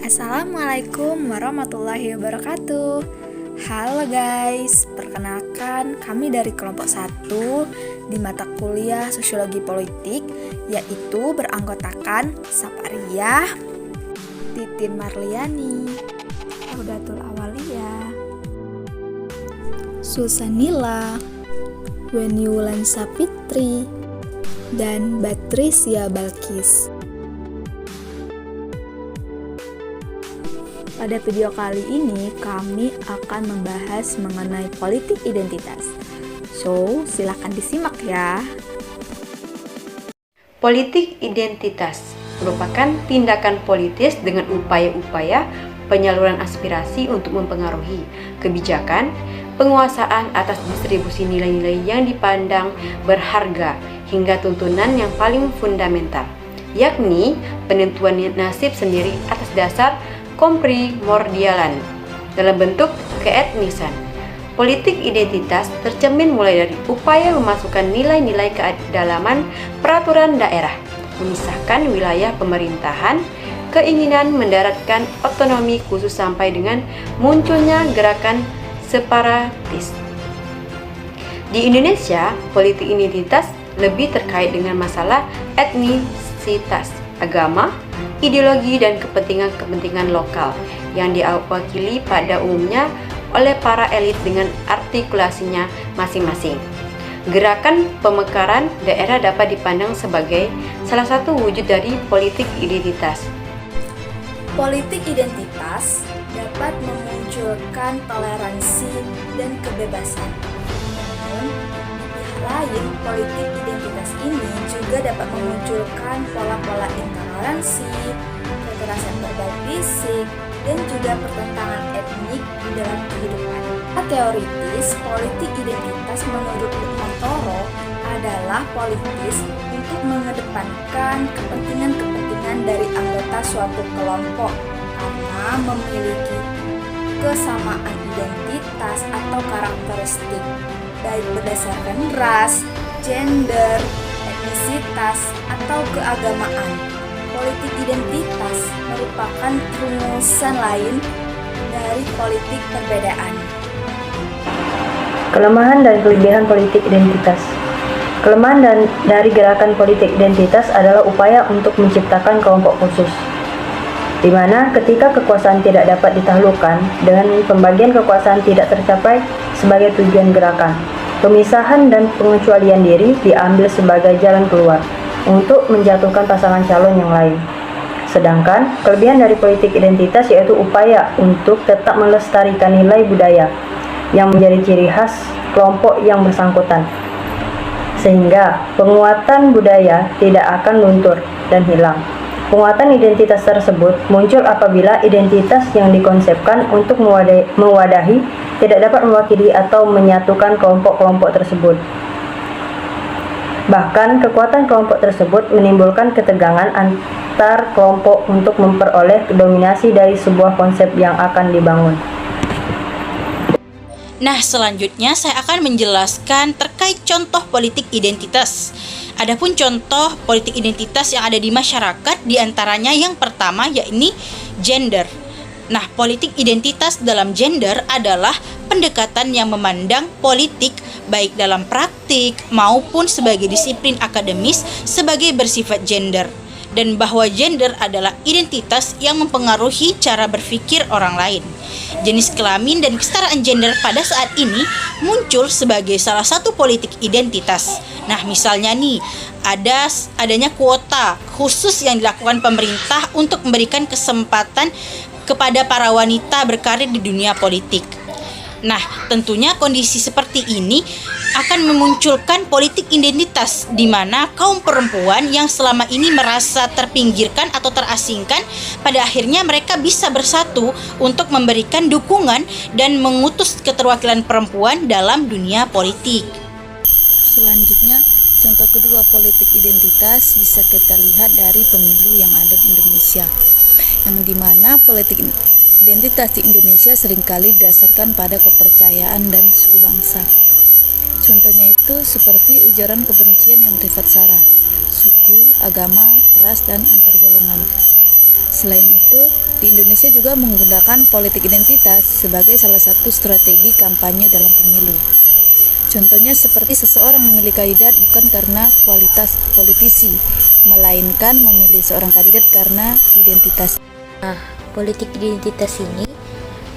Assalamualaikum warahmatullahi wabarakatuh. Halo guys, perkenalkan kami dari kelompok 1 di mata kuliah Sosiologi Politik, yaitu beranggotakan Sapariah, Titin Marliani, Laudatul Awaliyah, Susanila, Weni Wulansa Fitri, dan Batrisya Balkis. Pada video kali ini kami akan membahas mengenai politik identitas. So, silakan disimak ya. Politik identitas merupakan tindakan politis dengan upaya-upaya penyaluran aspirasi untuk mempengaruhi kebijakan, penguasaan atas distribusi nilai-nilai yang dipandang berharga hingga tuntunan yang paling fundamental, yakni penentuan nasib sendiri atas dasar komprimordialan dalam bentuk keetnisan. Politik identitas tercermin mulai dari upaya memasukkan nilai-nilai kedalaman peraturan daerah, memisahkan wilayah pemerintahan, keinginan mendaratkan otonomi khusus sampai dengan munculnya gerakan separatis. Di Indonesia, politik identitas lebih terkait dengan masalah etnisitas, agama, ideologi dan kepentingan-kepentingan lokal yang diwakili pada umumnya oleh para elit dengan artikulasinya masing-masing. Gerakan pemekaran daerah dapat dipandang sebagai salah satu wujud dari politik identitas. Politik identitas dapat memunculkan toleransi dan kebebasan. Namun, di pihak lain, politik identitas ini juga dapat memunculkan pola-pola intoleransi, kekerasan verbal fisik, dan juga pertentangan etnik di dalam kehidupan. Teoritis, politik identitas menurut Lukman Toro adalah politis untuk mengedepankan kepentingan-kepentingan dari anggota suatu kelompok karena memiliki kesamaan identitas atau karakteristik, baik berdasarkan ras, gender, etnisitas, atau keagamaan. Politik identitas merupakan rumusan lain dari politik perbedaan. Kelemahan dan kelebihan politik identitas. Kelemahan dari gerakan politik identitas adalah upaya untuk menciptakan kelompok khusus, di mana ketika kekuasaan tidak dapat ditaklukkan dengan pembagian kekuasaan tidak tercapai sebagai tujuan gerakan, pemisahan dan pengecualian diri diambil sebagai jalan keluar untuk menjatuhkan pasangan calon yang lain. Sedangkan kelebihan dari politik identitas yaitu upaya untuk tetap melestarikan nilai budaya yang menjadi ciri khas kelompok yang bersangkutan, sehingga penguatan budaya tidak akan luntur dan hilang. Penguatan identitas tersebut muncul apabila identitas yang dikonsepkan untuk mewadahi tidak dapat mewakili atau menyatukan kelompok-kelompok tersebut. Bahkan kekuatan kelompok tersebut menimbulkan ketegangan antar kelompok untuk memperoleh dominasi dari sebuah konsep yang akan dibangun. Nah, selanjutnya saya akan menjelaskan terkait contoh politik identitas. Adapun contoh politik identitas yang ada di masyarakat, diantaranya yang pertama yakni gender. Nah, politik identitas dalam gender adalah pendekatan yang memandang politik baik dalam praktik maupun sebagai disiplin akademis sebagai bersifat gender, dan bahwa gender adalah identitas yang mempengaruhi cara berpikir orang lain. Jenis kelamin dan kesetaraan gender pada saat ini muncul sebagai salah satu politik identitas. Nah, misalnya nih, adanya kuota khusus yang dilakukan pemerintah untuk memberikan kesempatan kepada para wanita berkarir di dunia politik. Nah, tentunya kondisi seperti ini akan memunculkan politik identitas di mana kaum perempuan yang selama ini merasa terpinggirkan atau terasingkan, pada akhirnya mereka bisa bersatu untuk memberikan dukungan dan mengutus keterwakilan perempuan dalam dunia politik. Selanjutnya, contoh kedua politik identitas bisa kita lihat dari pemilu yang ada di Indonesia, yang dimana politik identitas di Indonesia seringkali didasarkan pada kepercayaan dan suku bangsa. Contohnya itu seperti ujaran kebencian yang bersifat sara, suku, agama, ras, dan antar golongan. Selain itu, di Indonesia juga menggunakan politik identitas sebagai salah satu strategi kampanye dalam pemilu. Contohnya seperti seseorang memilih kandidat bukan karena kualitas politisi, melainkan memilih seorang kandidat karena identitas. Politik identitas ini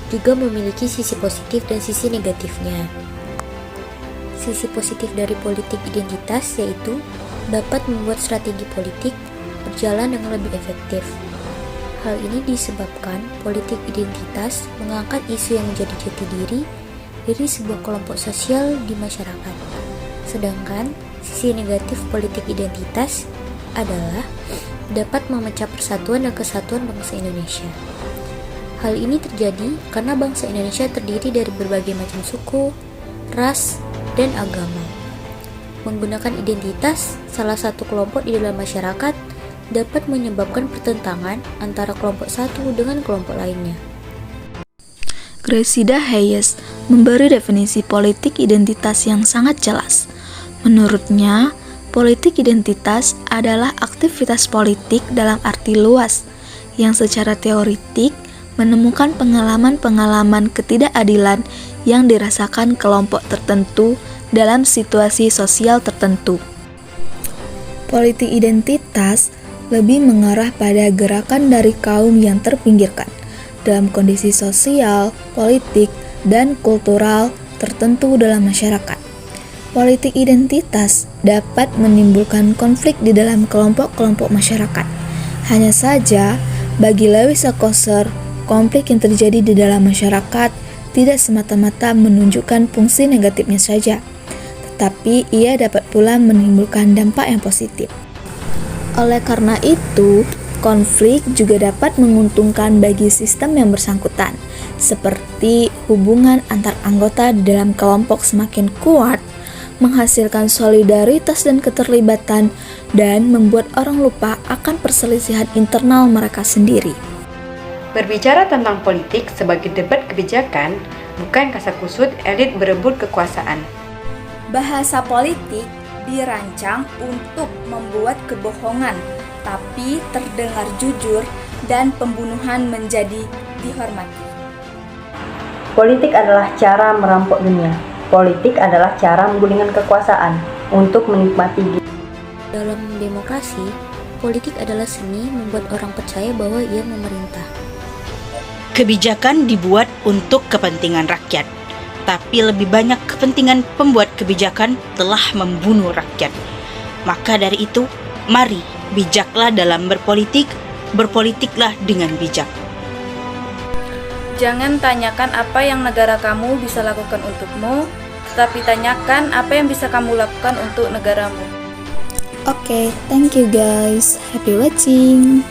juga memiliki sisi positif dan sisi negatifnya. Sisi positif dari politik identitas yaitu dapat membuat strategi politik berjalan dengan lebih efektif. Hal ini disebabkan politik identitas mengangkat isu yang menjadi jati diri dari sebuah kelompok sosial di masyarakat. Sedangkan sisi negatif politik identitas adalah dapat memecah persatuan dan kesatuan bangsa Indonesia. Hal ini terjadi karena bangsa Indonesia terdiri dari berbagai macam suku, ras, dan agama. Menggunakan identitas salah satu kelompok di dalam masyarakat dapat menyebabkan pertentangan antara kelompok satu dengan kelompok lainnya. Gracida Hayes memberi definisi politik identitas yang sangat jelas. Menurutnya, politik identitas adalah aktivitas politik dalam arti luas yang secara teoritik menemukan pengalaman-pengalaman ketidakadilan yang dirasakan kelompok tertentu dalam situasi sosial tertentu. Politik identitas lebih mengarah pada gerakan dari kaum yang terpinggirkan dalam kondisi sosial, politik, dan kultural tertentu dalam masyarakat. Politik identitas dapat menimbulkan konflik di dalam kelompok-kelompok masyarakat. Hanya saja, bagi Lewis Althusser, konflik yang terjadi di dalam masyarakat tidak semata-mata menunjukkan fungsi negatifnya saja, tetapi ia dapat pula menimbulkan dampak yang positif. Oleh karena itu, konflik juga dapat menguntungkan bagi sistem yang bersangkutan, seperti hubungan antar anggota di dalam kelompok semakin kuat, menghasilkan solidaritas dan keterlibatan, dan membuat orang lupa akan perselisihan internal mereka sendiri. Berbicara tentang politik sebagai debat kebijakan, bukan kasakusut elit berebut kekuasaan. Bahasa politik dirancang untuk membuat kebohongan, tapi terdengar jujur dan pembunuhan menjadi dihormati. Politik adalah cara merampok dunia. Politik adalah cara menggulingkan kekuasaan untuk menikmati diri. Dalam demokrasi, politik adalah seni membuat orang percaya bahwa ia memerintah. Kebijakan dibuat untuk kepentingan rakyat, tapi lebih banyak kepentingan pembuat kebijakan telah membunuh rakyat. Maka dari itu, mari bijaklah dalam berpolitik, berpolitiklah dengan bijak. Jangan tanyakan apa yang negara kamu bisa lakukan untukmu, tetapi tanyakan apa yang bisa kamu lakukan untuk negaramu. Oke, thank you guys. Happy watching.